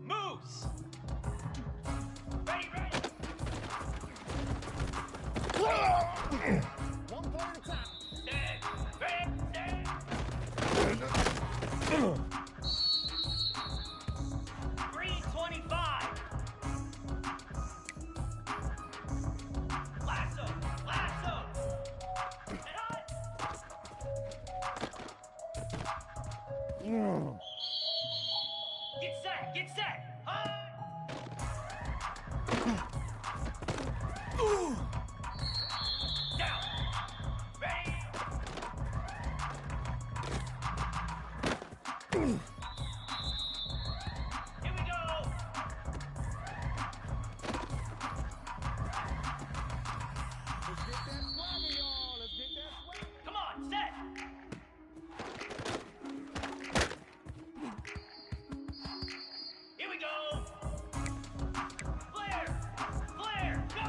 Moose! Ready, ready! One point at a time. Stand, stand, stand! 325! Lasso! Lasso! And hut! Get set! Get set! Hut! Down! Ready! Here we go! Let's get that swagger, y'all. Let's get that swagger. Come on, set! Here we go! Flare! Flare! Go!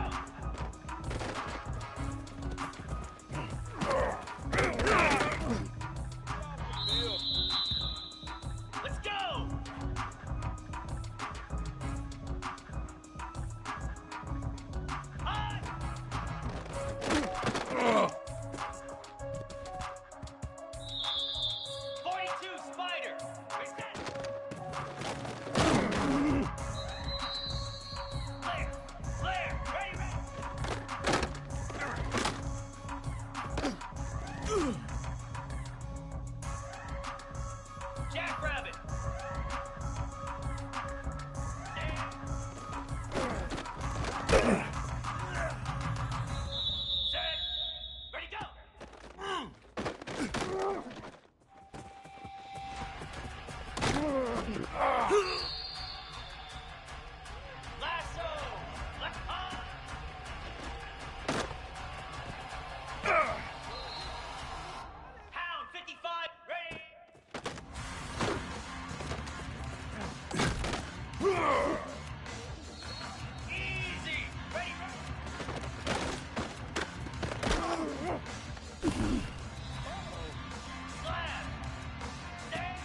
Lasso. Left arm. Pound 55. Ready. Easy. Ready. Slap. Stay.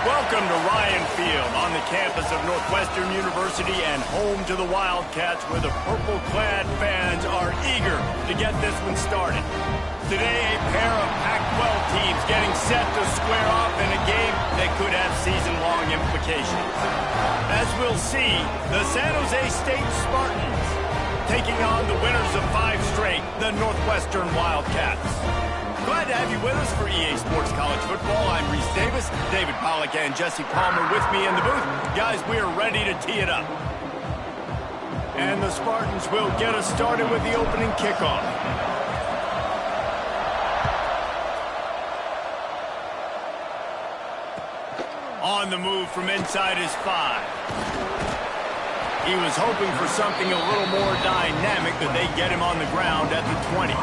Welcome to Ryan Field on the campus of Northwestern University and home to the Wildcats, where the purple-clad fans are eager to get this one started. Today, a pair of Pac-12 teams getting set to square off in a game that could have season-long implications. As we'll see, the San Jose State Spartans taking on the winners of 5 straight, the Northwestern Wildcats. Glad to have you with us for EA Sports College Football. I'm Reese Davis, David Pollack, and Jesse Palmer with me in the booth. Guys, we are ready to tee it up. And the Spartans will get us started with the opening kickoff. On the move from inside his 5. He was hoping for something a little more dynamic, but they get him on the ground at the 20.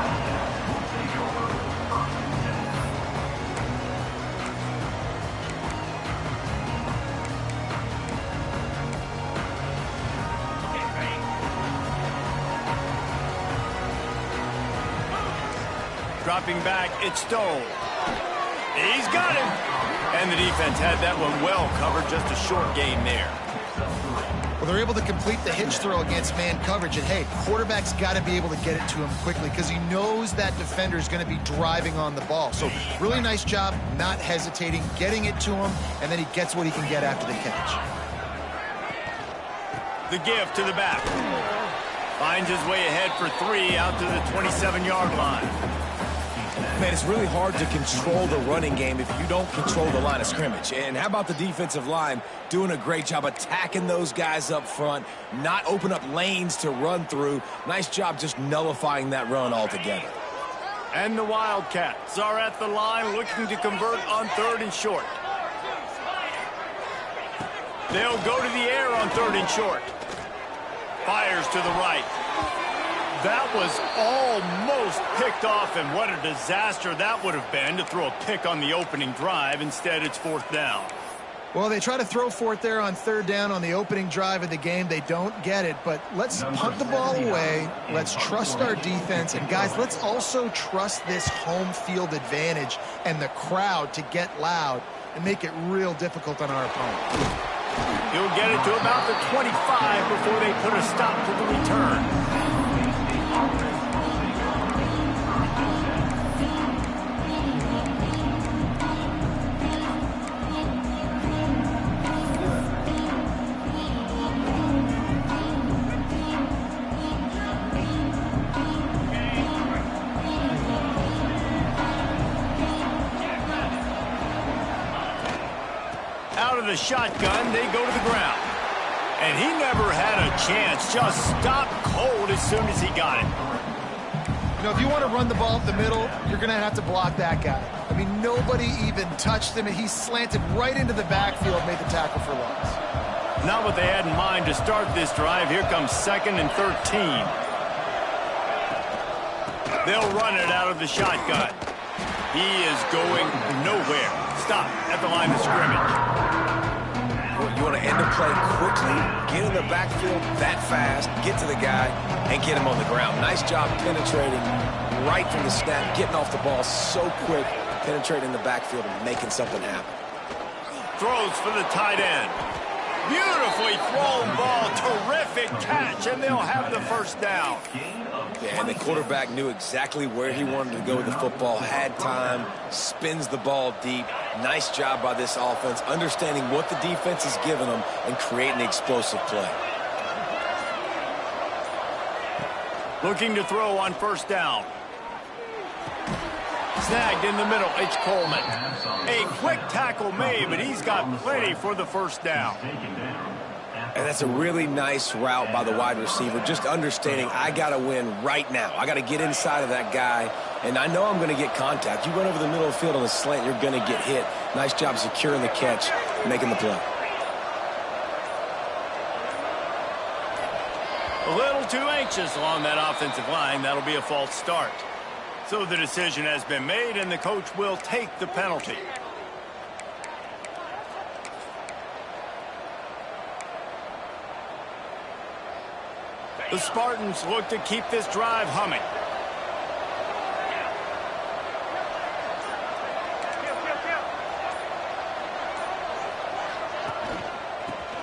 Dropping back, it's Stone. He's got him. And the defense had that one well covered, just a short gain there. Well, they're able to complete the hitch throw against man coverage. And, hey, quarterback's got to be able to get it to him quickly because he knows that defender is going to be driving on the ball. So really nice job not hesitating, getting it to him, and then he gets what he can get after the catch. The give to the back. Finds his way ahead for 3 out to the 27-yard line. Man, it's really hard to control the running game if you don't control the line of scrimmage. And how about the defensive line doing a great job attacking those guys up front, not open up lanes to run through. Nice job just nullifying that run altogether. And the Wildcats are at the line looking to convert on 3rd and short. They'll go to the air on 3rd and short. Fires to the right. That was almost picked off, and what a disaster that would have been to throw a pick on the opening drive. Instead, it's 4th down. Well, they try to throw for it there on 3rd down on the opening drive of the game. They don't get it, but let's punt the ball away. Let's trust our defense. And, guys, let's also trust this home field advantage and the crowd to get loud and make it real difficult on our opponent. He'll get it to about the 25 before they put a stop to the return. Out of the shotgun, they go to the ground. And he never had a chance. Just stopped cold as soon as he got it. You know, if you want to run the ball up the middle, you're going to have to block that guy. I mean, nobody even touched him, and he slanted right into the backfield, made the tackle for loss. Not what they had in mind to start this drive. Here comes 2nd and 13. They'll run it out of the shotgun. He is going nowhere. Stop at the line of scrimmage. You want to end the play quickly, get in the backfield that fast, get to the guy, and get him on the ground. Nice job penetrating right from the snap, getting off the ball so quick, penetrating the backfield and making something happen. Throws for the tight end. Beautifully thrown ball, terrific catch, and they'll have the first down. Yeah, and the quarterback knew exactly where he wanted to go with the football, had time, spins the ball deep. Nice job by this offense, understanding what the defense is giving them and creating an explosive play. Looking to throw on first down. Snagged in the middle, it's Coleman. A quick tackle made, but he's got plenty for the first down. And that's a really nice route by the wide receiver, just understanding I got to win right now. I got to get inside of that guy, and I know I'm going to get contact. You run over the middle of the field on a slant, you're going to get hit. Nice job securing the catch, making the play. A little too anxious along that offensive line. That'll be a false start. So the decision has been made, and the coach will take the penalty. The Spartans look to keep this drive humming.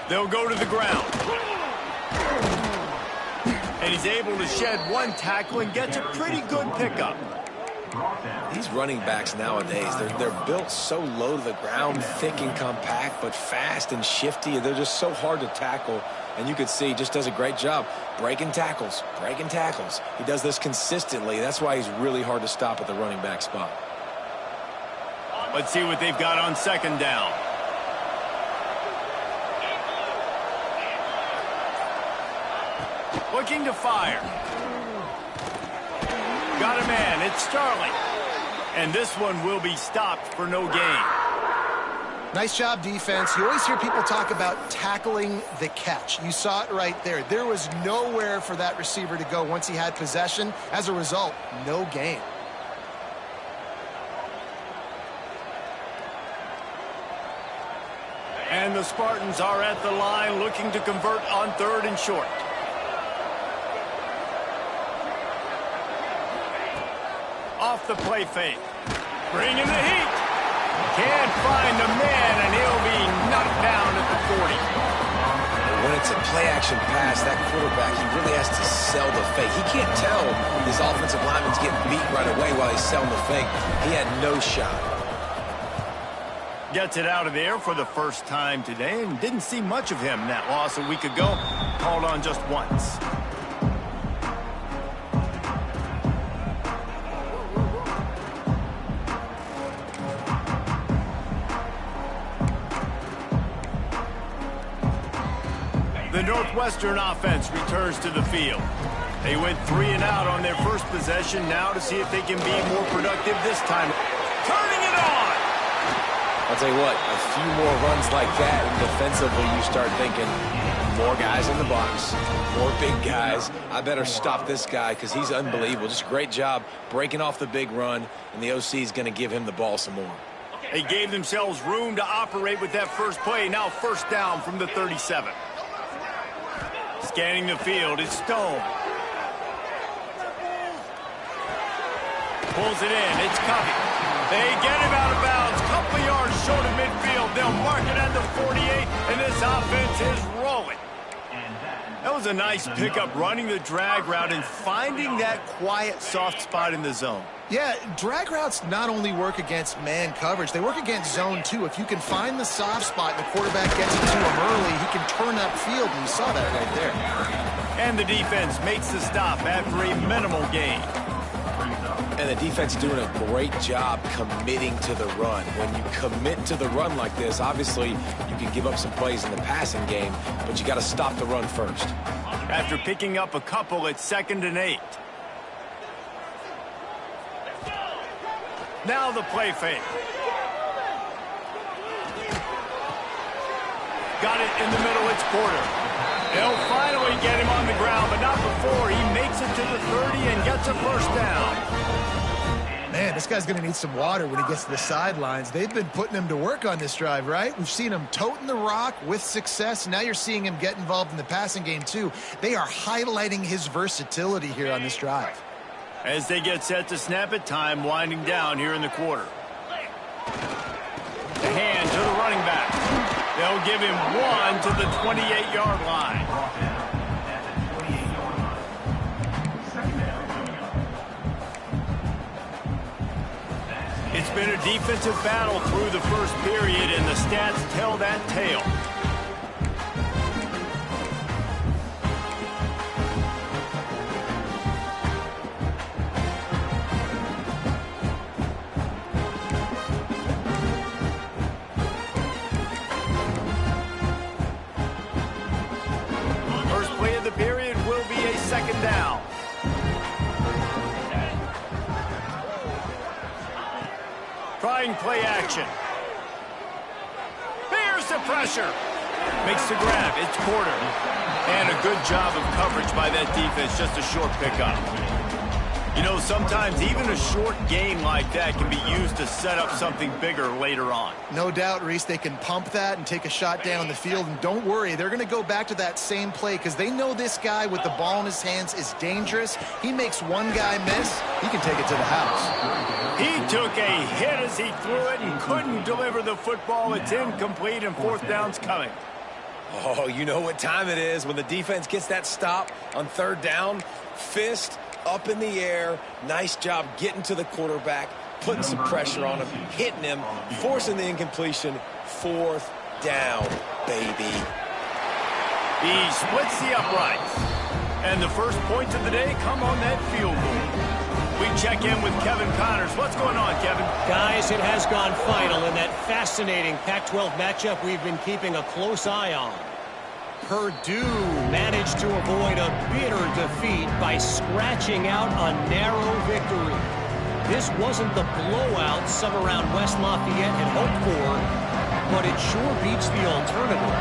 They'll go to the ground. And he's able to shed one tackle and gets a pretty good pickup. These running backs nowadays, they're built so low to the ground, thick and compact, but fast and shifty. They're just so hard to tackle. And you can see he just does a great job breaking tackles, breaking tackles. He does this consistently. That's why he's really hard to stop at the running back spot. Let's see what they've got on second down. Looking to fire. Got a man. It's Starling. And this one will be stopped for no gain. Nice job, defense. You always hear people talk about tackling the catch. You saw it right there. There was nowhere for that receiver to go once he had possession. As a result, no gain. And the Spartans are at the line looking to convert on 3rd and short. Off the play fake. Bringing the heat. Can't find the man, and he'll be knocked down at the 40. When it's a play-action pass, that quarterback, he really has to sell the fake. He can't tell his offensive lineman's getting beat right away while he's selling the fake. He had no shot. Gets it out of there for the first time today, and didn't see much of him. That loss a week ago, called on just once. The Northwestern offense returns to the field. They went 3 and out on their first possession. Now to see if they can be more productive this time. Turning it on! I'll tell you what, a few more runs like that, and defensively you start thinking, more guys in the box, more big guys. I better stop this guy because he's unbelievable. Just a great job breaking off the big run, and the OC is going to give him the ball some more. They gave themselves room to operate with that first play. Now first down from the 37. Scanning the field is Stone. Pulls it in. It's Covey. They get him out of bounds. Couple yards short of midfield. They'll mark it at the 48, and this offense is rolling. That was a nice pickup, running the drag route and finding that quiet, soft spot in the zone. Yeah, drag routes not only work against man coverage, they work against zone too. If you can find the soft spot and the quarterback gets it to him early, he can turn upfield, and you saw that right there. And the defense makes the stop after a minimal gain. And the defense doing a great job committing to the run. When you commit to the run like this, obviously you can give up some plays in the passing game, but you got to stop the run first. After picking up a couple, it's 2nd and 8. Now the play fake. Got it in the middle, it's Porter. They'll finally get him on the ground, but not before he makes it to the 30 and gets a first down. Man, this guy's going to need some water when he gets to the sidelines. They've been putting him to work on this drive, right? We've seen him toting the rock with success. Now you're seeing him get involved in the passing game, too. They are highlighting his versatility here on this drive. As they get set to snap it, time winding down here in the quarter. The hand to the running back. They'll give him 1 to the 28-yard line. It's been a defensive battle through the first period, and the stats tell that tale. First play of the period will be a 2nd down. Trying play action. There's the pressure. Makes the grab. It's Porter. And a good job of coverage by that defense. Just a short pickup. You know, sometimes even a short gain like that can be used to set up something bigger later on. No doubt, Reese, they can pump that and take a shot down the field. And don't worry, they're going to go back to that same play because they know this guy with the ball in his hands is dangerous. He makes one guy miss, he can take it to the house. He took a hit as he threw it and couldn't deliver the football. It's incomplete and 4th down's coming. Oh, you know what time it is when the defense gets that stop on 3rd down. Fist up in the air. Nice job getting to the quarterback, putting some pressure on him, hitting him, forcing the incompletion. 4th down, baby. He splits the uprights. And the first points of the day come on that field goal. We check in with Kevin Connors. What's going on, Kevin? Guys, it has gone final in that fascinating Pac-12 matchup we've been keeping a close eye on. Purdue managed to avoid a bitter defeat by scratching out a narrow victory. This wasn't the blowout some around West Lafayette had hoped for, but it sure beats the alternative.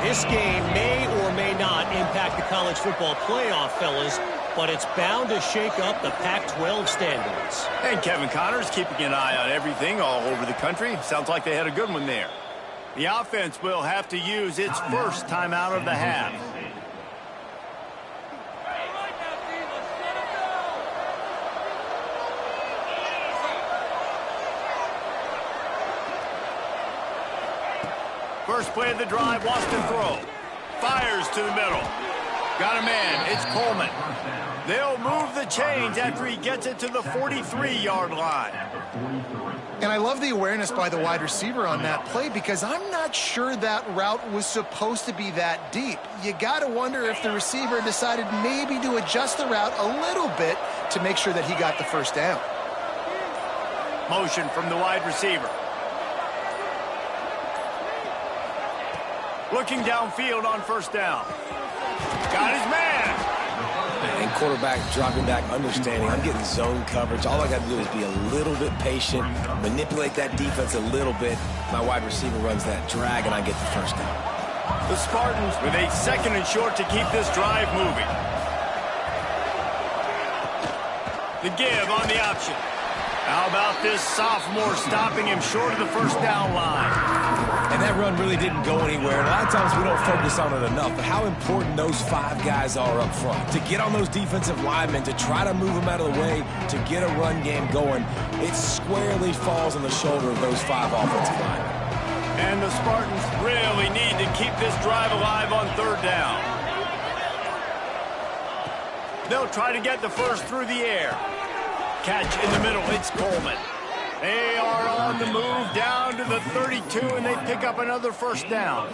This game may or may not impact the college football playoff, fellas, but it's bound to shake up the Pac-12 standards. And Kevin Connors keeping an eye on everything all over the country. Sounds like they had a good one there. The offense will have to use its first timeout of the half. First play of the drive, wants to throw. Fires to the middle. Got a man, it's Coleman. They'll move the chains after he gets it to the 43-yard line. And I love the awareness by the wide receiver on that play because I'm not sure that route was supposed to be that deep. You got to wonder if the receiver decided maybe to adjust the route a little bit to make sure that he got the first down. Motion from the wide receiver. Looking downfield on first down. Got his man. And quarterback dropping back, understanding I'm getting zone coverage. All I got to do is be a little bit patient, manipulate that defense a little bit. My wide receiver runs that drag, and I get the first down. The Spartans with a 2nd and short to keep this drive moving. The give on the option. How about this sophomore stopping him short of the first down line? And that run really didn't go anywhere. And a lot of times we don't focus on it enough, but how important those 5 guys are up front. To get on those defensive linemen, to try to move them out of the way, to get a run game going, it squarely falls on the shoulder of those 5 offensive linemen. And the Spartans really need to keep this drive alive on 3rd down. They'll try to get the first through the air. Catch in the middle, it's Coleman. They are on the move down to the 32, and they pick up another first down.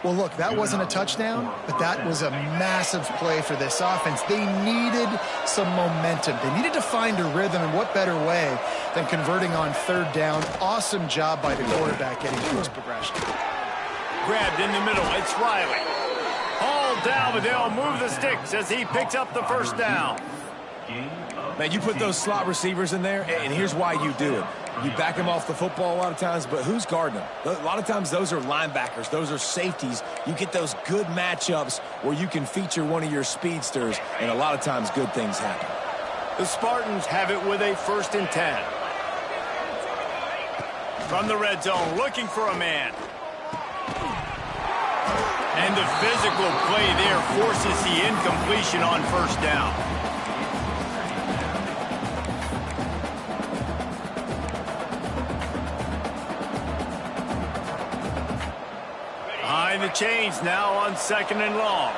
Well, look, that wasn't a touchdown, but that was a massive play for this offense. They needed some momentum. They needed to find a rhythm, and what better way than converting on third down. Awesome job by the quarterback getting through his progression. Grabbed in the middle. It's Riley. Hauled down, but they'll move the sticks as he picks up the first down. Man, you put those slot receivers in there, and here's why you do it. You back them off the football a lot of times, but who's guarding them? A lot of times those are linebackers. Those are safeties. You get those good matchups where you can feature one of your speedsters, and a lot of times good things happen. The Spartans have it with a 1st and 10. From the red zone, looking for a man. And the physical play there forces the incompletion on first down. Behind the chains now on 2nd and long.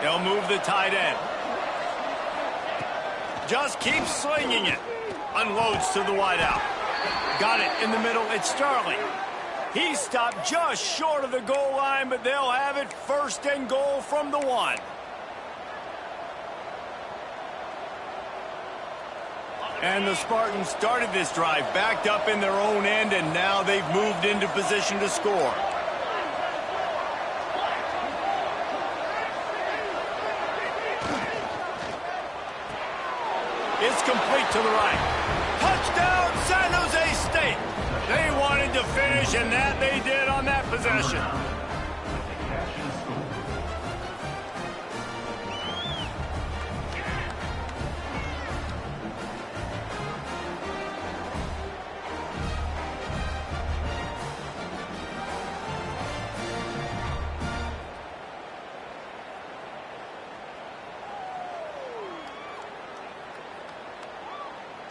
They'll move the tight end. Just keeps swinging it. Unloads to the wideout. Got it in the middle. It's Starling. He stopped just short of the goal line, but they'll have it 1st and goal from the 1. And the Spartans started this drive backed up in their own end, and now they've moved into position to score. It's complete to the right. Touchdown, San Jose State. They wanted to finish, and that they did on that possession.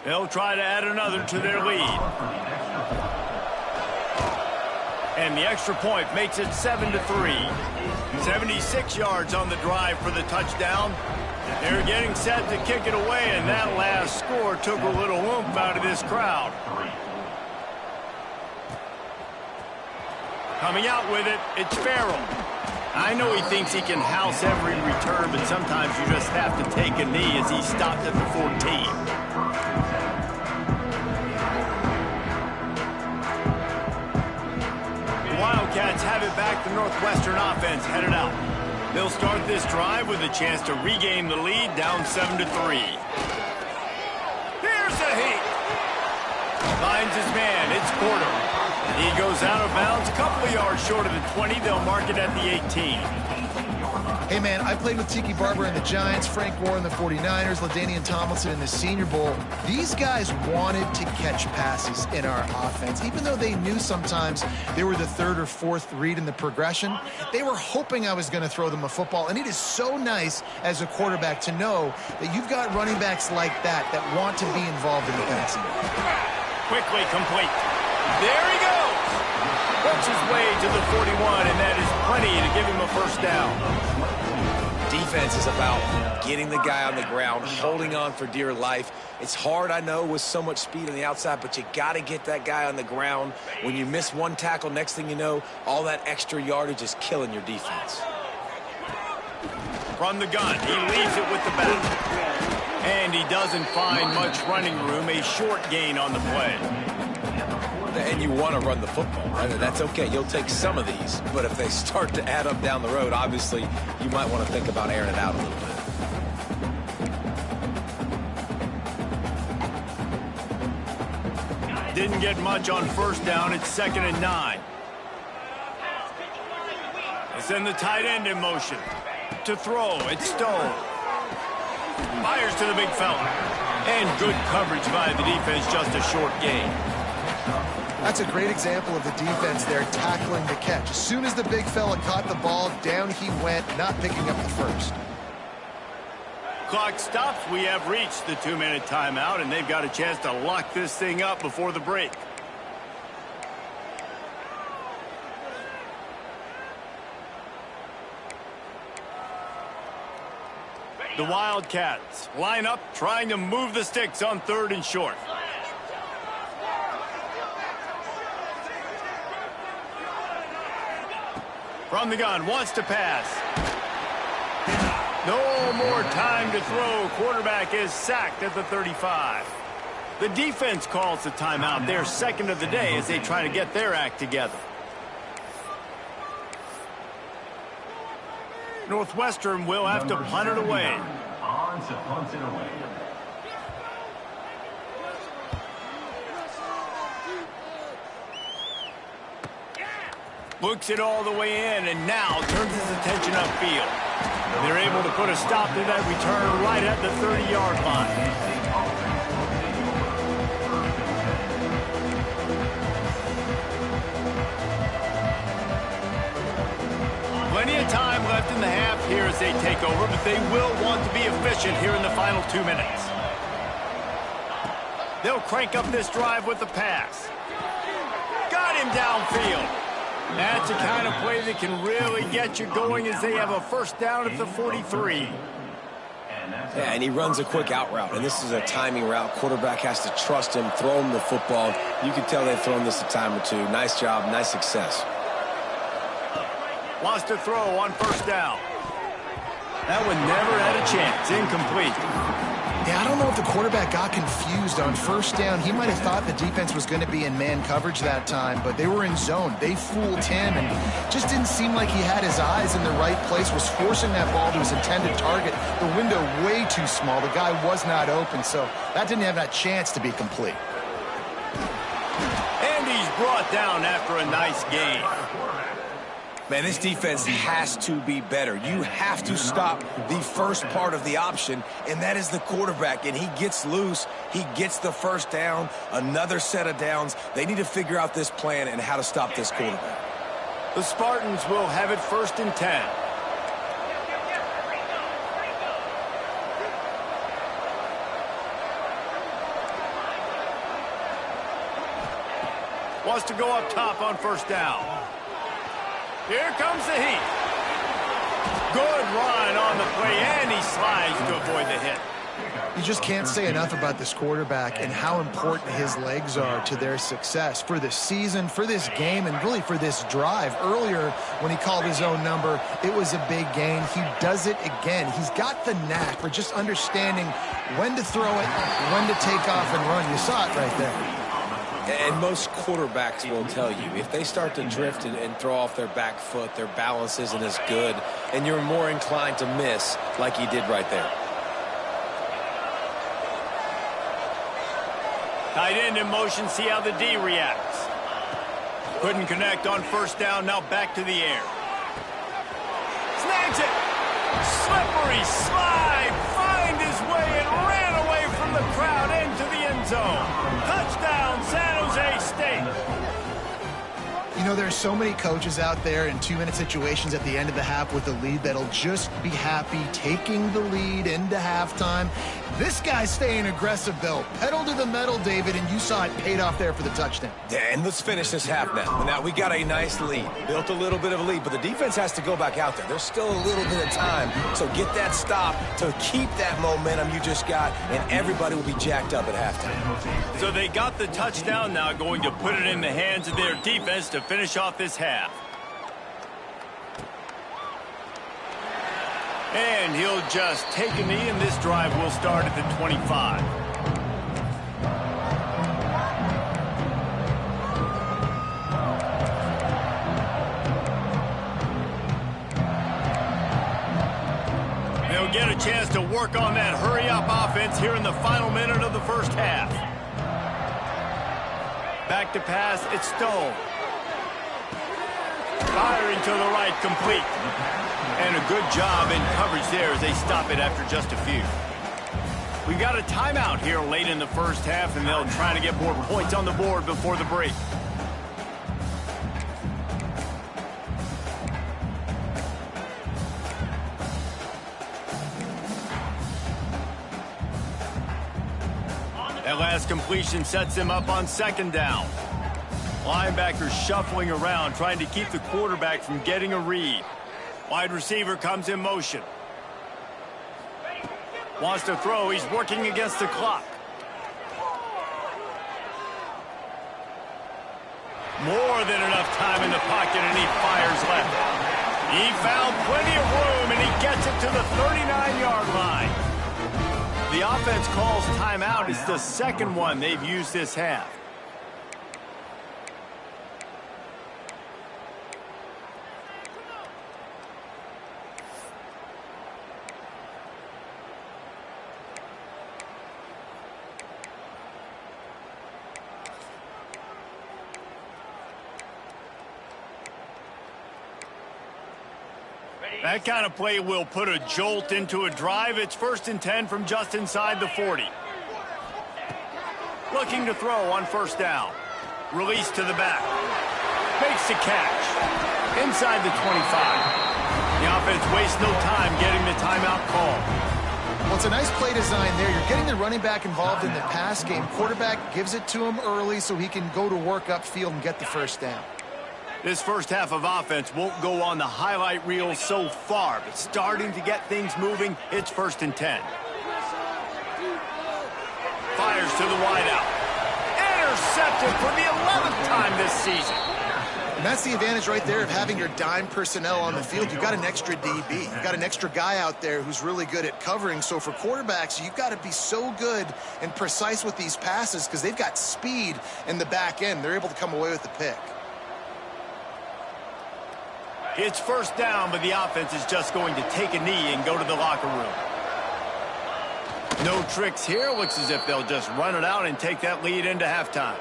They'll try to add another to their lead. And the extra point makes it 7-3. 76 yards on the drive for the touchdown. They're getting set to kick it away, and that last score took a little oomph out of this crowd. Coming out with it, it's Farrell. I know he thinks he can house every return, but sometimes you just have to take a knee as he stopped at the 14. Wildcats have it back. The Northwestern offense headed out. They'll start this drive with a chance to regain the lead, down 7-3. Here's a heat. Finds his man. It's Porter. He goes out of bounds, a couple of yards short of the 20. They'll mark it at the 18. Hey, man, I played with Tiki Barber in the Giants, Frank Gore in the 49ers, LaDainian Tomlinson in the Senior Bowl. These guys wanted to catch passes in our offense. Even though they knew sometimes they were the 3rd or 4th read in the progression, they were hoping I was going to throw them a football. And it is so nice as a quarterback to know that you've got running backs like that that want to be involved in the passing. Quickly complete. There he goes. Works his way to the 41, and that is plenty to give him a 1st down. Defense is about getting the guy on the ground, holding on for dear life. It's hard, I know, with so much speed on the outside, but you got to get that guy on the ground. When you miss one tackle, next thing you know, all that extra yardage is killing your defense. From the gun, he leaves it with the back. And he doesn't find much running room, a short gain on the play. And you want to run the football, right? That's okay. You'll take some of these, but if they start to add up down the road, obviously you might want to think about airing it out a little bit. Didn't get much on 1st down. It's 2nd and 9. They send the tight end in motion. To throw, it's Stone. Fires to the big fella. And good coverage by the defense, just a short gain. That's a great example of the defense there tackling the catch. As soon as the big fella caught the ball, down he went, not picking up the first. Clock stops. We have reached the 2-minute timeout, and they've got a chance to lock this thing up before the break. The Wildcats line up, trying to move the sticks on 3rd and short. From the gun, wants to pass. No more time to throw. Quarterback is sacked at the 35. The defense calls the timeout. They're second of the day as they try to get their act together. Northwestern will have to punt it away. On to punt it away. Looks it all the way in and now turns his attention upfield. They're able to put a stop to that return right at the 30-yard line. Plenty of time left in the half here as they take over, but they will want to be efficient here in the final 2 minutes. They'll crank up this drive with the pass. Got him downfield. That's the kind of play that can really get you going as they have a first down at the 43. Yeah, and he runs a quick out route, and this is a timing route. Quarterback has to trust him, throw him the football. You can tell they've thrown this a time or two. Nice job, nice success. Wants to throw on first down. That one never had a chance. Incomplete. Yeah, I don't know if the quarterback got confused on first down. He might have thought the defense was going to be in man coverage that time, but they were in zone. They fooled him and just didn't seem like he had his eyes in the right place, was forcing that ball to his intended target. The window way too small. The guy was not open, so that didn't have that chance to be complete. And he's brought down after a nice game. Man, this defense has to be better. You have to stop the first part of the option, and that is the quarterback. And he gets loose. He gets the first down, another set of downs. They need to figure out this plan and how to stop this quarterback. The Spartans will have it 1st and 10. Wants to go up top on first down. Here comes the heat. Good run on the play, and he slides to avoid the hit. You just can't say enough about this quarterback and how important his legs are to their success for this season, for this game, and really for this drive. Earlier, when he called his own number, it was a big gain. He does it again. He's got the knack for just understanding when to throw it, when to take off and run. You saw it right there. And most quarterbacks will tell you, if they start to drift and throw off their back foot, their balance isn't as good, and you're more inclined to miss like he did right there. Tight end in motion, see how the D reacts. Couldn't connect on first down, now back to the air. Snags it! Slippery slide, find his way and ran away from the crowd into the end zone. Touchdown, San Jose State. You know, there are so many coaches out there in 2-minute situations at the end of the half with a lead that'll just be happy taking the lead into halftime. This guy's staying aggressive, though. Pedal to the metal, David, and you saw it paid off there for the touchdown. Yeah, and let's finish this half now. Now, we got a nice lead. Built a little bit of a lead, but the defense has to go back out there. There's still a little bit of time, so get that stop to keep that momentum you just got, and everybody will be jacked up at halftime. So they got the touchdown, now going to put it in the hands of their defense to finish off this half. And he'll just take a knee, and this drive will start at the 25. They'll get a chance to work on that hurry-up offense here in the final minute of the first half. Back to pass, it's Stone. Firing to the right, complete. And a good job in coverage there as they stop it after just a few. We've got a timeout here late in the first half, and they'll try to get more points on the board before the break. That last completion sets him up on second down. Linebacker shuffling around, trying to keep the quarterback from getting a read. Wide receiver comes in motion. Wants to throw. He's working against the clock. More than enough time in the pocket, and he fires left. He found plenty of room, and he gets it to the 39-yard line. The offense calls timeout. It's the second one they've used this half. That kind of play will put a jolt into a drive. It's 1st and 10 from just inside the 40. Looking to throw on 1st down. Release to the back. Makes the catch. Inside the 25. The offense wastes no time getting the timeout call. Well, it's a nice play design there. You're getting the running back involved in the pass game. Quarterback gives it to him early so he can go to work upfield and get the 1st down. This first half of offense won't go on the highlight reel so far, but starting to get things moving, it's 1st and 10. Fires to the wideout. Intercepted for the 11th time this season. And that's the advantage right there of having your dime personnel on the field. You've got an extra DB. You've got an extra guy out there who's really good at covering. So for quarterbacks, you've got to be so good and precise with these passes because they've got speed in the back end. They're able to come away with the pick. It's 1st down, but the offense is just going to take a knee and go to the locker room. No tricks here. Looks as if they'll just run it out and take that lead into halftime.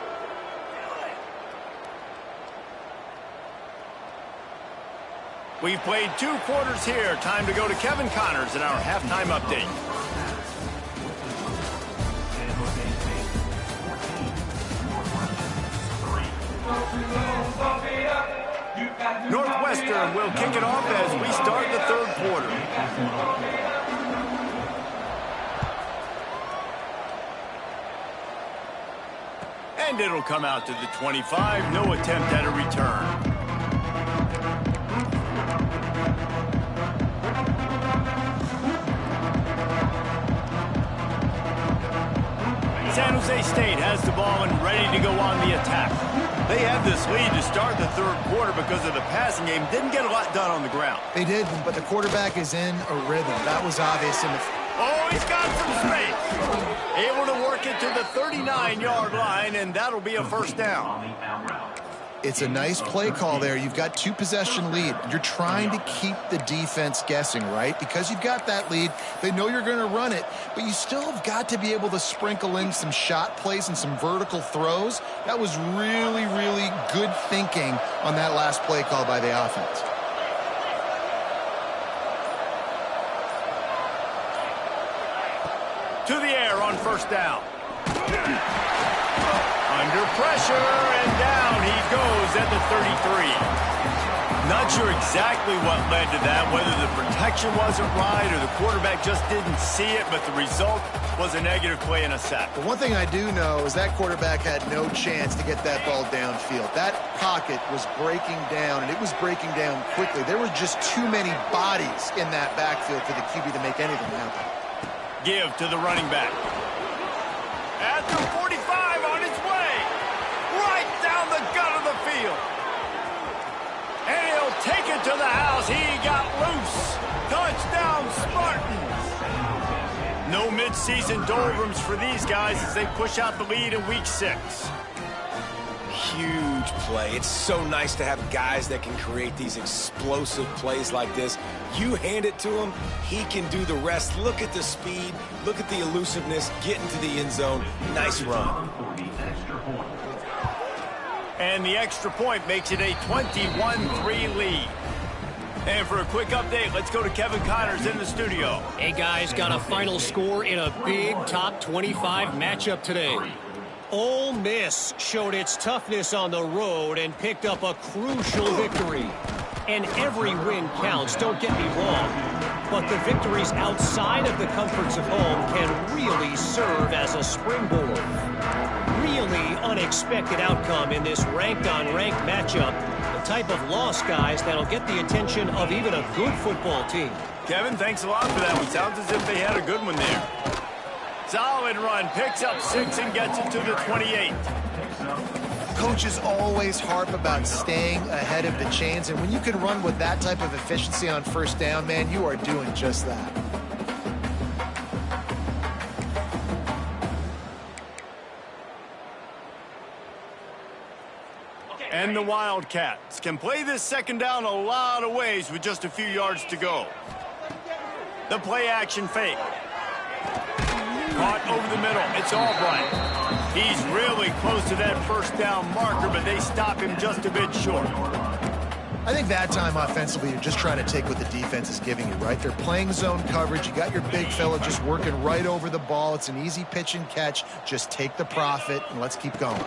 We've played 2 quarters here. Time to go to Kevin Connors in our halftime update. Northwestern will kick it off as we start the 3rd quarter. And it'll come out to the 25. No attempt at a return. San Jose State has the ball and ready to go on the attack. They have this lead to start the 3rd quarter because of the passing game. Didn't get a lot done on the ground. They did, but the quarterback is in a rhythm. That was obvious in the... Oh, he's got some space. Able to work it to the 39-yard line, and that'll be a 1st down. It's a nice play call there. You've got 2-possession lead. You're trying to keep the defense guessing, right? Because you've got that lead. They know you're going to run it, but you still have got to be able to sprinkle in some shot plays and some vertical throws. That was really, really good thinking on that last play call by the offense. To the air on 1st down. Under pressure, and down he goes at the 33. Not sure exactly what led to that, whether the protection wasn't right or the quarterback just didn't see it, but the result was a negative play and a sack. The one thing I do know is that quarterback had no chance to get that ball downfield. That pocket was breaking down, and it was breaking down quickly. There were just too many bodies in that backfield for the QB to make anything happen. Give to the running back. At the 45 on its way. Right down the gut of the field. And he'll take it to the house. He got loose. Touchdown, Spartans. No midseason doldrums for these guys as they push out the lead in week 6. Huge play. It's so nice to have guys that can create these explosive plays like this. You hand it to him, he can do the rest. Look at the speed, look at the elusiveness, get into the end zone. Nice run. And the extra point makes it a 21-3 lead. And for a quick update, let's go to Kevin Connors in the studio. Hey, guys, got a final score in a big top 25 matchup today. Ole Miss showed its toughness on the road and picked up a crucial victory. And every win counts, don't get me wrong. But the victories outside of the comforts of home can really serve as a springboard. Really unexpected outcome in this ranked-on-ranked matchup. The type of loss, guys, that'll get the attention of even a good football team. Kevin, thanks a lot for that one. Sounds as if they had a good one there. Solid run, picks up 6 and gets it to the 28. coaches always harp about staying ahead of the chains, and when you can run with that type of efficiency on first down, man, you are doing just that. And the Wildcats can play this second down a lot of ways with just a few yards to go. The play action fake. Caught over the middle. It's Albright. He's really close to that first down marker, but they stop him just a bit short. I think that time offensively, you're just trying to take what the defense is giving you, right? They're playing zone coverage. You got your big fella just working right over the ball. It's an easy pitch and catch. Just take the profit, and let's keep going.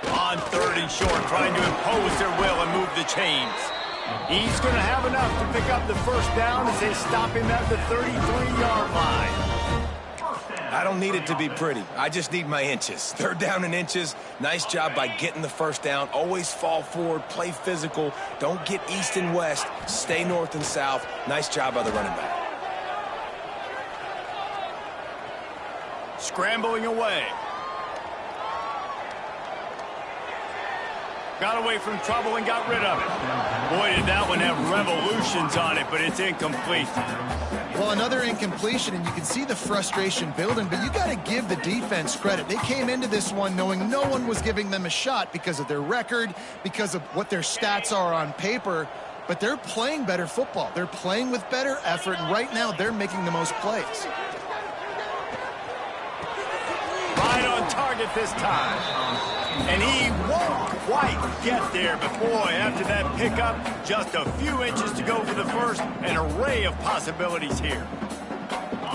On 3rd and short, trying to impose their will and move the chains. He's going to have enough to pick up the first down as they stop him at the 33-yard line. I don't need it to be pretty. I just need my inches. 3rd down and inches. Nice job by getting the first down. Always fall forward, play physical. Don't get east and west. Stay north and south. Nice job by the running back. Scrambling away. Got away from trouble and got rid of it. Boy, did that one have revolutions on it, but it's incomplete. Well, another incompletion, and you can see the frustration building, but you got to give the defense credit. They came into this one knowing no one was giving them a shot because of their record, because of what their stats are on paper, but they're playing better football. They're playing with better effort, and right now they're making the most plays. Right on target this time. And he won't quite get there, but boy, after that pickup, just a few inches to go for the first, an array of possibilities here.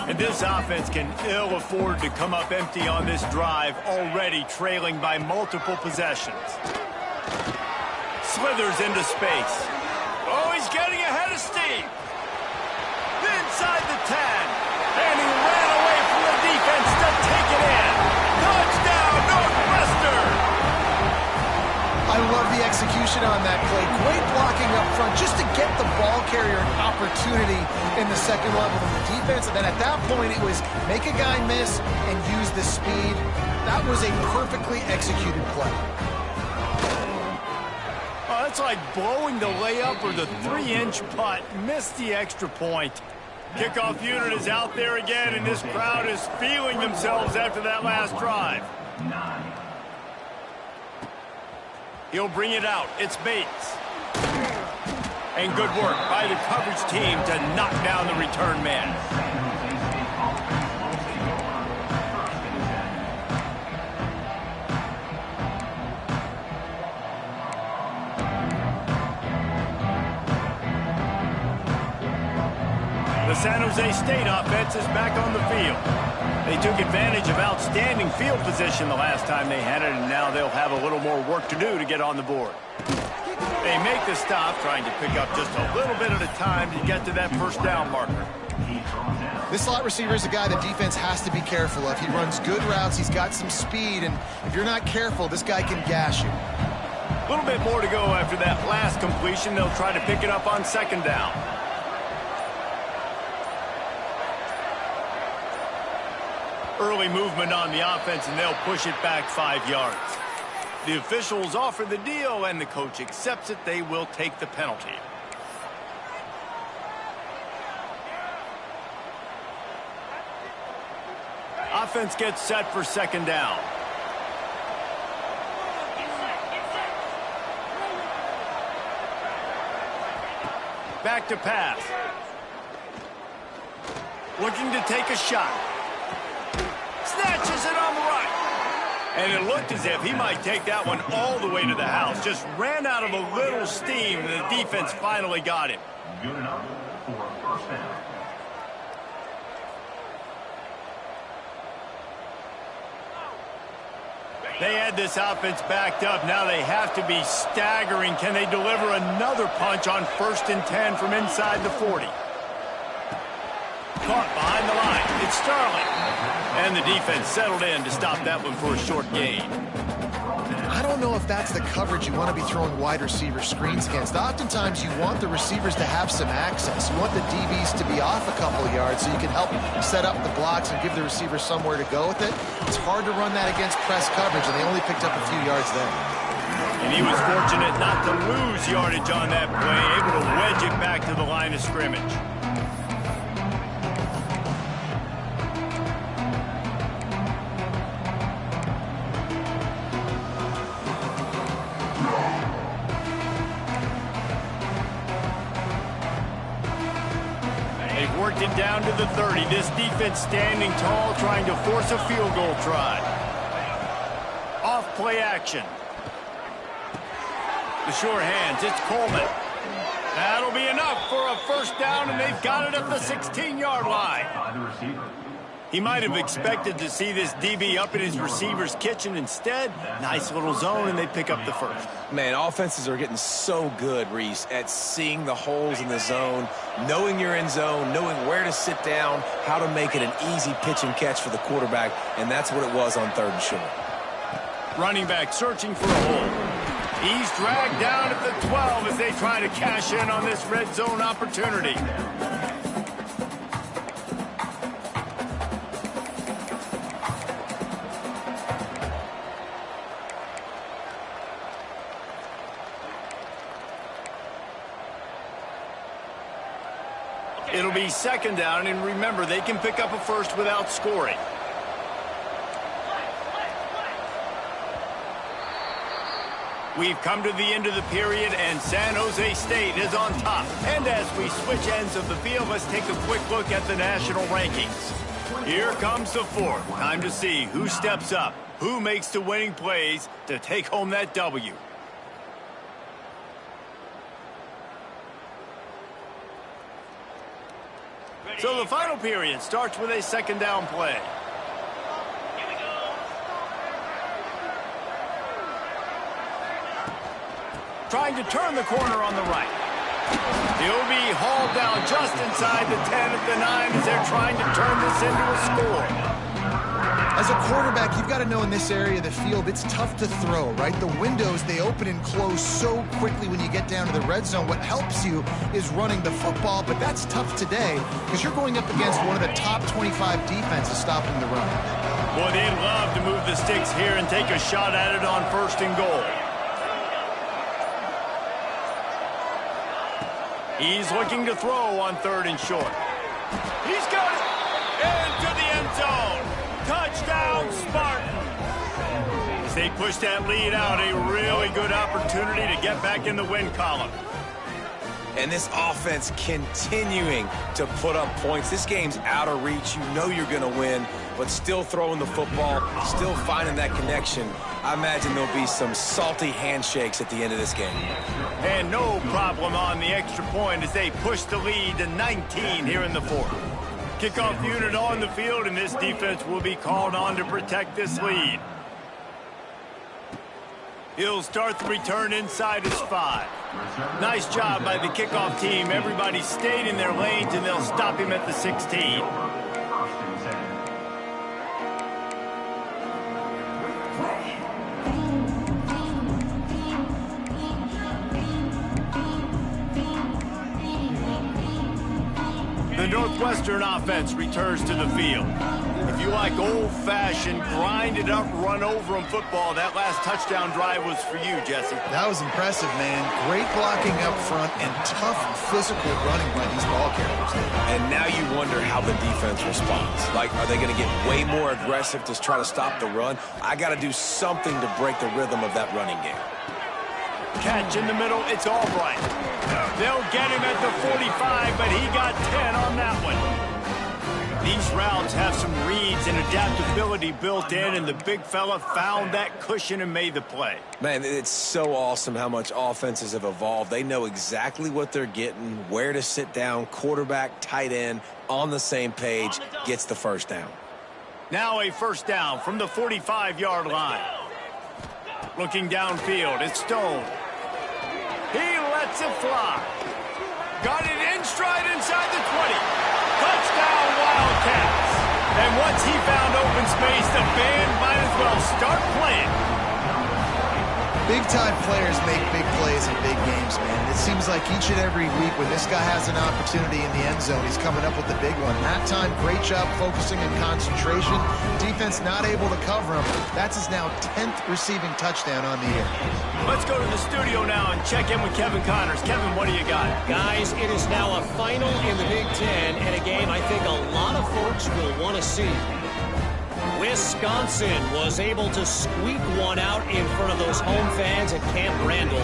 And this offense can ill afford to come up empty on this drive, already trailing by multiple possessions. Slithers into space. Oh, he's getting ahead of steam. Inside the 10. And he ran away from the defense to take it in. Touchdown, Northwestern! I love the execution on that play. Great blocking up front just to get the ball carrier an opportunity in the second level of the defense. And then at that point, it was make a guy miss and use the speed. That was a perfectly executed play. Oh, that's like blowing the layup or the 3-inch putt. Missed the extra point. Kickoff unit is out there again, and this crowd is feeling themselves after that last drive. He'll bring it out. It's Bates. And good work by the coverage team to knock down the return man. The San Jose State offense is back on the field. They took advantage of outstanding field position the last time they had it, and now they'll have a little more work to do to get on the board. They make the stop, trying to pick up just a little bit at a time to get to that first down marker. This slot receiver is a guy the defense has to be careful of. He runs good routes, he's got some speed, and if you're not careful, this guy can gash you. A little bit more to go after that last completion. They'll try to pick it up on second down. Early movement on the offense, and they'll push it back 5 yards. The officials offer the deal, and the coach accepts it. They will take the penalty. Offense gets set for second down. Back to pass. Looking to take a shot. Snatches it on the right. And it looked as if he might take that one all the way to the house. Just ran out of a little steam, and the defense finally got him. Good enough for first down. They had this offense backed up. Now they have to be staggering. Can they deliver another punch on 1st and 10 from inside the 40? Caught behind the line. It's Starling. And the defense settled in to stop that one for a short gain. I don't know if that's the coverage you want to be throwing wide receiver screens against. Oftentimes, you want the receivers to have some access. You want the DBs to be off a couple of yards so you can help set up the blocks and give the receivers somewhere to go with it. It's hard to run that against press coverage, and they only picked up a few yards there. And he was fortunate not to lose yardage on that play, able to wedge it back to the line of scrimmage. They've worked it down to the 30. This defense standing tall, trying to force a field goal try. Off play action. The sure hands, it's Coleman. That'll be enough for a first down, and they've got it at the 16-yard line. He might have expected to see this DB up in his receiver's kitchen. Instead, nice little zone, and they pick up the first. Man, offenses are getting so good, Reese, at seeing the holes in the zone, knowing you're in zone, knowing where to sit down, how to make it an easy pitch and catch for the quarterback, and that's what it was on 3rd and short. Running back searching for a hole. He's dragged down at the 12 as they try to cash in on this red zone opportunity. It'll be 2nd down, and remember, they can pick up a first without scoring. We've come to the end of the period, and San Jose State is on top. And as we switch ends of the field, let's take a quick look at the national rankings. Here comes the 4th. Time to see who steps up, who makes the winning plays to take home that W. So the final period starts with a 2nd down play. Trying to turn the corner on the right. He'll be hauled down just inside the 10 at the 9 as they're trying to turn this into a score. As a quarterback, you've got to know in this area of the field, it's tough to throw, right? The windows, they open and close so quickly when you get down to the red zone. What helps you is running the football, but that's tough today because you're going up against one of the top 25 defenses stopping the run. Boy, they'd love to move the sticks here and take a shot at it on 1st and goal. He's looking to throw on 3rd and short. He's got it into the end zone. Touchdown, Spartans. As they push that lead out, a really good opportunity to get back in the win column. And this offense continuing to put up points. This game's out of reach. You know you're going to win, but still throwing the football, still finding that connection. I imagine there'll be some salty handshakes at the end of this game. And no problem on the extra point as they push the lead to 19 here in the 4th. Kickoff unit on the field, and this defense will be called on to protect this lead. He'll start the return inside his 5. Nice job by the kickoff team. Everybody stayed in their lanes, and they'll stop him at the 16. The Northwestern offense returns to the field. If you like old-fashioned, grind-it-up, run-over-'em football, that last touchdown drive was for you, Jesse. That was impressive, man. Great blocking up front and tough physical running by these ball carriers. And now you wonder how the defense responds. Like, are they going to get way more aggressive to try to stop the run? I got to do something to break the rhythm of that running game. Catch in the middle, it's Albright. They'll get him at the 45, but he got 10 on that one. These routes have some reads and adaptability built in, and the big fella found that cushion and made the play. Man, it's so awesome how much offenses have evolved. They know exactly what they're getting, where to sit down, quarterback, tight end, on the same page, gets the first down. Now a first down from the 45-yard line. Looking downfield, it's Stone. He lets it fly. Got it in stride inside the 20. Touchdown, Wildcats. And once he found open space, the band might as well start playing. Big-time players make big plays in big games, man. It seems like each and every week when this guy has an opportunity in the end zone, he's coming up with the big one. That time, great job focusing and concentration. Defense not able to cover him. That's his now 10th receiving touchdown on the year. Let's go to the studio now and check in with Kevin Connors. Kevin, what do you got? Guys, it is now a final in the Big Ten and a game I think a lot of folks will want to see. Wisconsin was able to squeak one out in front of those home fans at Camp Randall.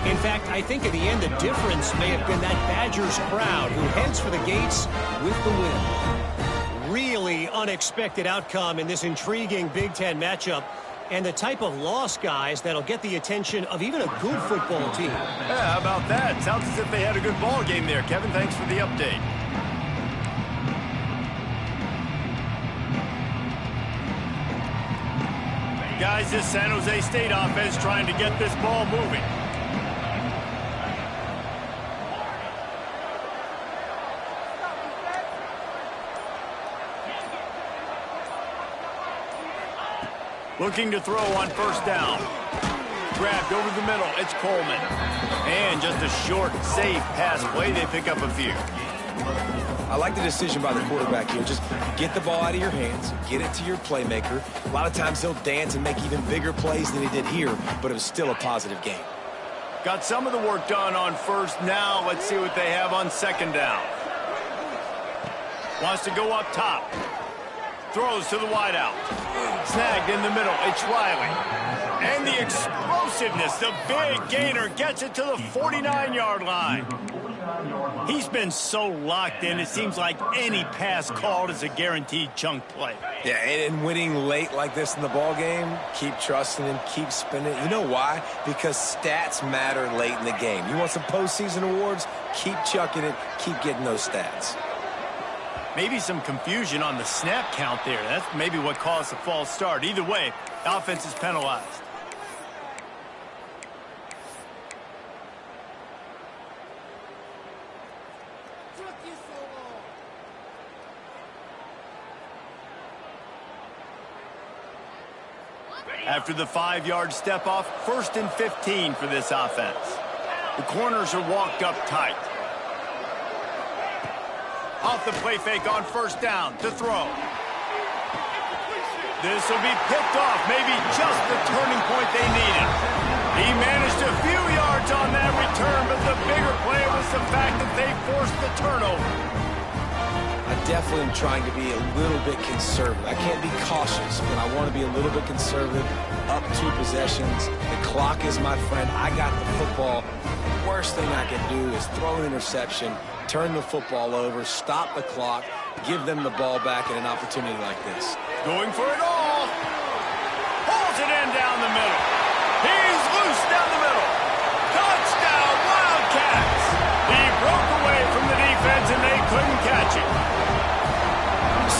In fact, I think in the end the difference may have been that Badgers crowd who heads for the gates with the win. Really unexpected outcome in this intriguing Big Ten matchup, and the type of loss, guys, that'll get the attention of even a good football team. Yeah, how about that? Sounds as if they had a good ball game there. Kevin, thanks for the update. Guys, this San Jose State offense trying to get this ball moving. Looking to throw on first down. Grabbed over the middle. It's Coleman. And just a short, safe pass play. They pick up a few. I like the decision by the quarterback here. Just get the ball out of your hands, get it to your playmaker. A lot of times he'll dance and make even bigger plays than he did here, but it was still a positive game. Got some of the work done on first. Now let's see what they have on second down. Wants to go up top. Throws to the wideout. Snagged in the middle. It's Riley. And the explosiveness, the big gainer, gets it to the 49-yard line. He's been so locked in, it seems like any pass called is a guaranteed chunk play. Yeah, and winning late like this in the ball game, keep trusting him, keep spinning. You know why? Because stats matter late in the game. You want some postseason awards? Keep chucking it, keep getting those stats. Maybe some confusion on the snap count there. That's maybe what caused the false start. Either way, offense is penalized. After the 5-yard step off, 1st and 15 for this offense. The corners are walked up tight. Off the play fake on first down to throw. This will be picked off, maybe just the turning point they needed. He managed a few yards on that return, but the bigger play was the fact that they forced the turnover. I definitely am trying to be a little bit conservative. I can't be cautious, but I want to be a little bit conservative. Up 2 possessions. The clock is my friend. I got the football. The worst thing I can do is throw an interception, turn the football over, stop the clock, give them the ball back in an opportunity like this. Going for it all. Pulls it in down the middle. He's loose down the middle. Touchdown, Wildcats. He broke away from the defense and they couldn't catch it.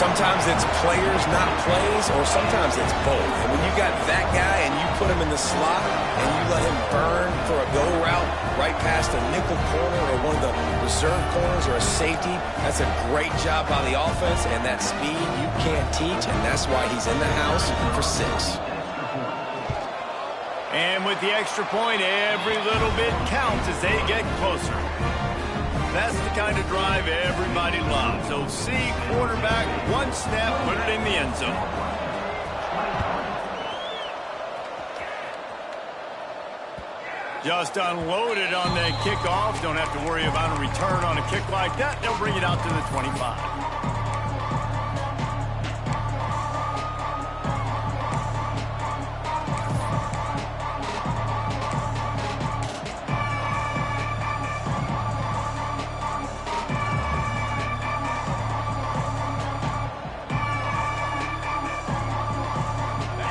Sometimes it's players, not plays, or sometimes it's both. And when you got that guy and you put him in the slot and you let him burn for a go route right past a nickel corner or one of the reserve corners or a safety, that's a great job by the offense, and that speed you can't teach, and that's why he's in the house for 6. And with the extra point, every little bit counts as they get closer. That's the kind of drive everybody loves. So see quarterback, 1 snap, put it in the end zone. Just unloaded on the kickoff. Don't have to worry about a return on a kick like that. They'll bring it out to the 25.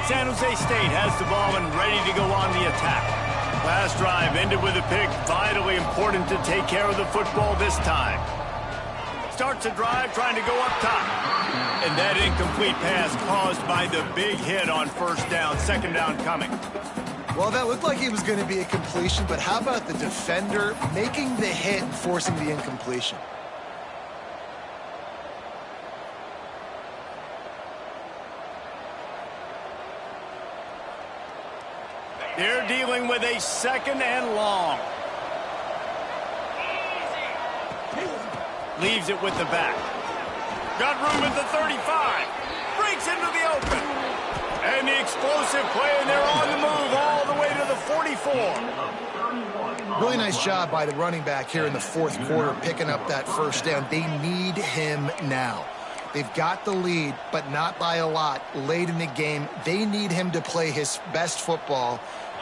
San Jose State has the ball and ready to go on the attack. Last drive ended with a pick. Vitally important to take care of the football this time. Starts a drive trying to go up top. And that incomplete pass caused by the big hit on first down. Second down coming. Well, that looked like it was going to be a completion, but how about the defender making the hit and forcing the incompletion? They're dealing with a 2nd and long. Leaves it with the back. Got room at the 35. Breaks into the open. And the explosive play, and they're on the move all the way to the 44. Really nice job by the running back here in the 4th quarter, picking up that 1st down. They need him now. They've got the lead, but not by a lot late in the game. They need him to play his best football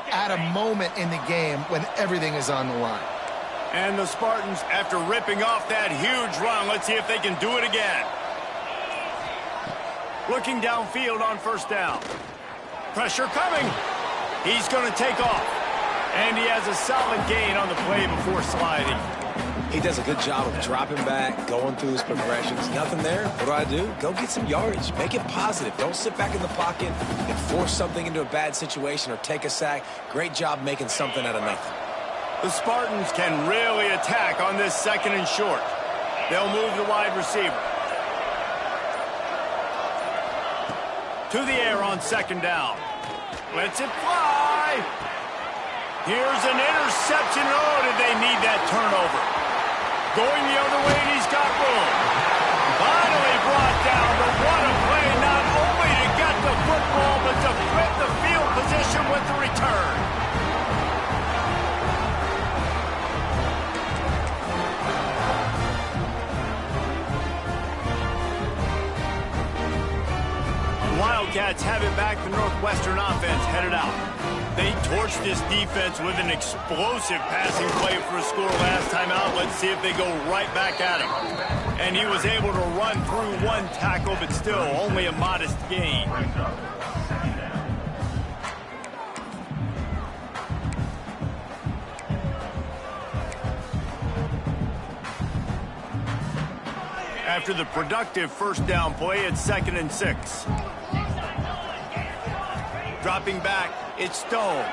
at a moment in the game when everything is on the line. And the Spartans, after ripping off that huge run, let's see if they can do it again. Looking downfield on 1st down. Pressure coming. He's going to take off. And he has a solid gain on the play before sliding. He does a good job of dropping back, going through his progressions. Nothing there. What do? Go get some yardage. Make it positive. Don't sit back in the pocket and force something into a bad situation or take a sack. Great job making something out of nothing. The Spartans can really attack on this 2nd and short. They'll move the wide receiver. To the air on 2nd down. Lets it fly. Here's an interception. Oh, did they need that turnover? Going the other way, and he's got room. Finally brought down, but what a play, not only to get the football, but to flip the field position with the return. Wildcats have it back. The Northwestern offense headed out. They torched this defense with an explosive passing play for a score last time out. Let's see if they go right back at him. And he was able to run through 1 tackle, but still only a modest gain. After the productive 1st down play, it's 2nd and 6. Dropping back, it's Stone.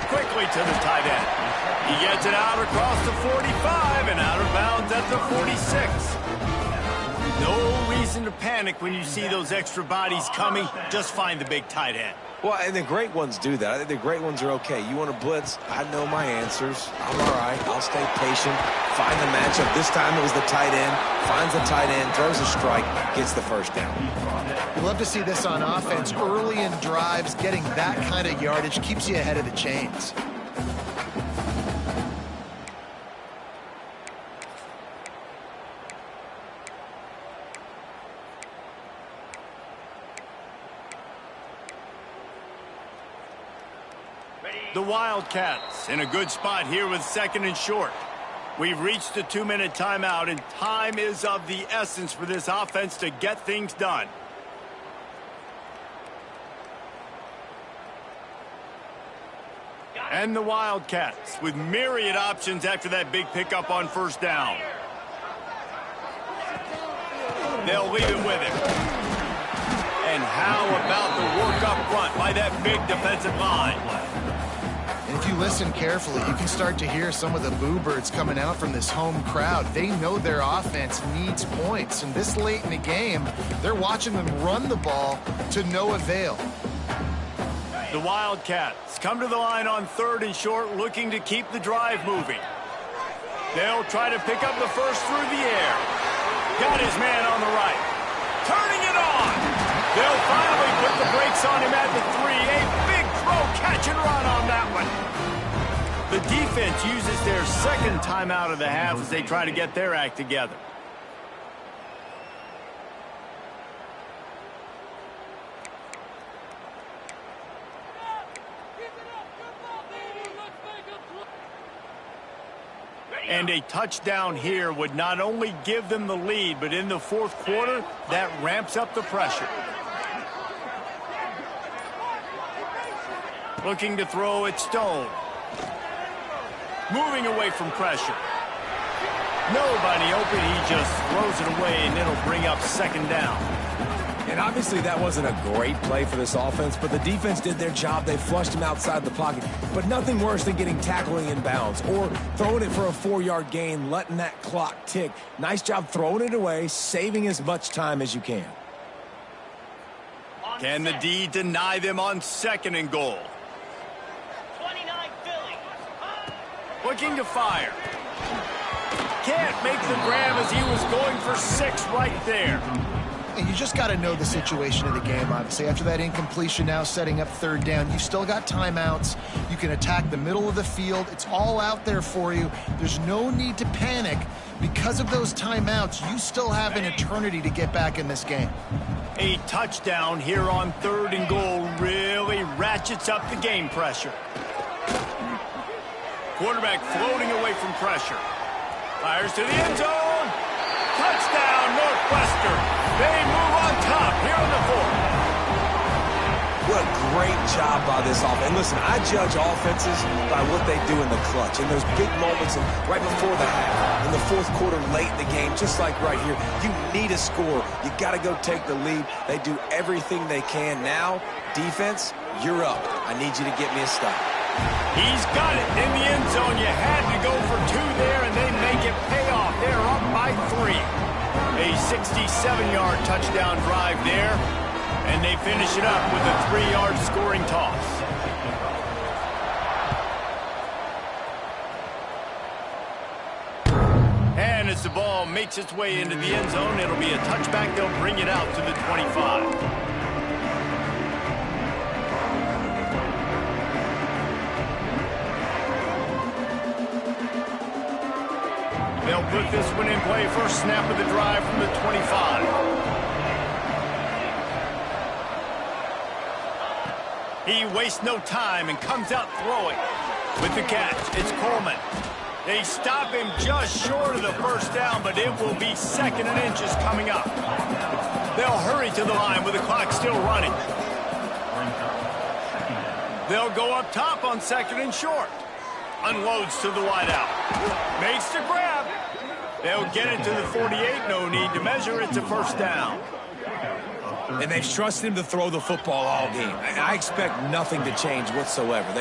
Quickly to the tight end. He gets it out across the 45 and out of bounds at the 46. No reason to panic when you see those extra bodies coming. Just find the big tight end. Well, and the great ones do that. I think the great ones are okay. You want to blitz? I know my answers. I'm all right. I'll stay patient. Find the matchup. This time it was the tight end. Finds the tight end, throws a strike, gets the 1st down. You love to see this on offense. Early in drives, getting that kind of yardage keeps you ahead of the chains. The Wildcats in a good spot here with 2nd and short. We've reached a 2-minute timeout, and time is of the essence for this offense to get things done. And the Wildcats with myriad options after that big pickup on 1st down. They'll leave it with him. And how about the work up front by that big defensive line? And if you listen carefully, you can start to hear some of the boo birds coming out from this home crowd. They know their offense needs points, and this late in the game, they're watching them run the ball to no avail. The Wildcats come to the line on 3rd and short, looking to keep the drive moving. They'll try to pick up the 1st through the air. Got his man on the right. Turning it on. They'll finally put the brakes on him at the 3. A big throw, catch and run on that one. The defense uses their 2nd timeout of the half as they try to get their act together. And a touchdown here would not only give them the lead, but in the 4th quarter, that ramps up the pressure. Looking to throw at Stone. Moving away from pressure. Nobody open, he just throws it away, and it'll bring up 2nd down. And obviously that wasn't a great play for this offense, but the defense did their job. They flushed him outside the pocket. But nothing worse than getting tackling in bounds or throwing it for a 4-yard gain, letting that clock tick. Nice job throwing it away, saving as much time as you can. Can the D deny them on 2nd and goal? 29 Philly. Looking to fire. Can't make the grab as he was going for 6 right there. And you just got to know the situation of the game, obviously. After that incompletion, now setting up 3rd down, you still got timeouts. You can attack the middle of the field. It's all out there for you. There's no need to panic. Because of those timeouts, you still have an eternity to get back in this game. A touchdown here on 3rd and goal really ratchets up the game pressure. Quarterback floating away from pressure. Fires to the end zone. Touchdown, Northwestern. They move on top here on the 4th. What a great job by this offense. And listen, I judge offenses by what they do in the clutch. In those big moments and right before the half, in the 4th quarter, late in the game, just like right here, you need a score. You got to go take the lead. They do everything they can. Now, defense, you're up. I need you to get me a stop. He's got it in the end zone. You had to go for 2 there, and they make it pay off. They're up by 3. A 67-yard touchdown drive there, and they finish it up with a 3-yard scoring toss. And as the ball makes its way into the end zone, it'll be a touchback. They'll bring it out to the 25. They'll put this one in play. First snap of the drive from the 25. He wastes no time and comes out throwing. With the catch, it's Coleman. They stop him just short of the 1st down, but it will be 2nd and inches coming up. They'll hurry to the line with the clock still running. They'll go up top on 2nd and short. Unloads to the wideout. Makes the grab. They'll get it to the 48. No need to measure. It's a 1st down. And they've trusted him to throw the football all game. I expect nothing to change whatsoever.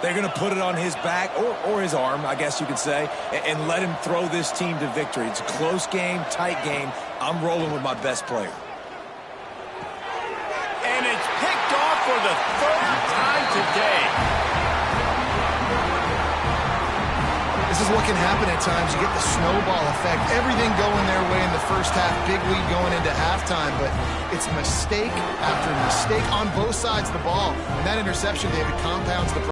They're going to put it on his back, or his arm, I guess you could say, and let him throw this team to victory. It's a close game, tight game. I'm rolling with my best player. And it's picked off for the 3rd time today. This is what can happen at times. You get the snowball effect. Everything going their way in the 1st half. Big lead going into halftime, but it's mistake after mistake on both sides of the ball. And that interception, David, compounds the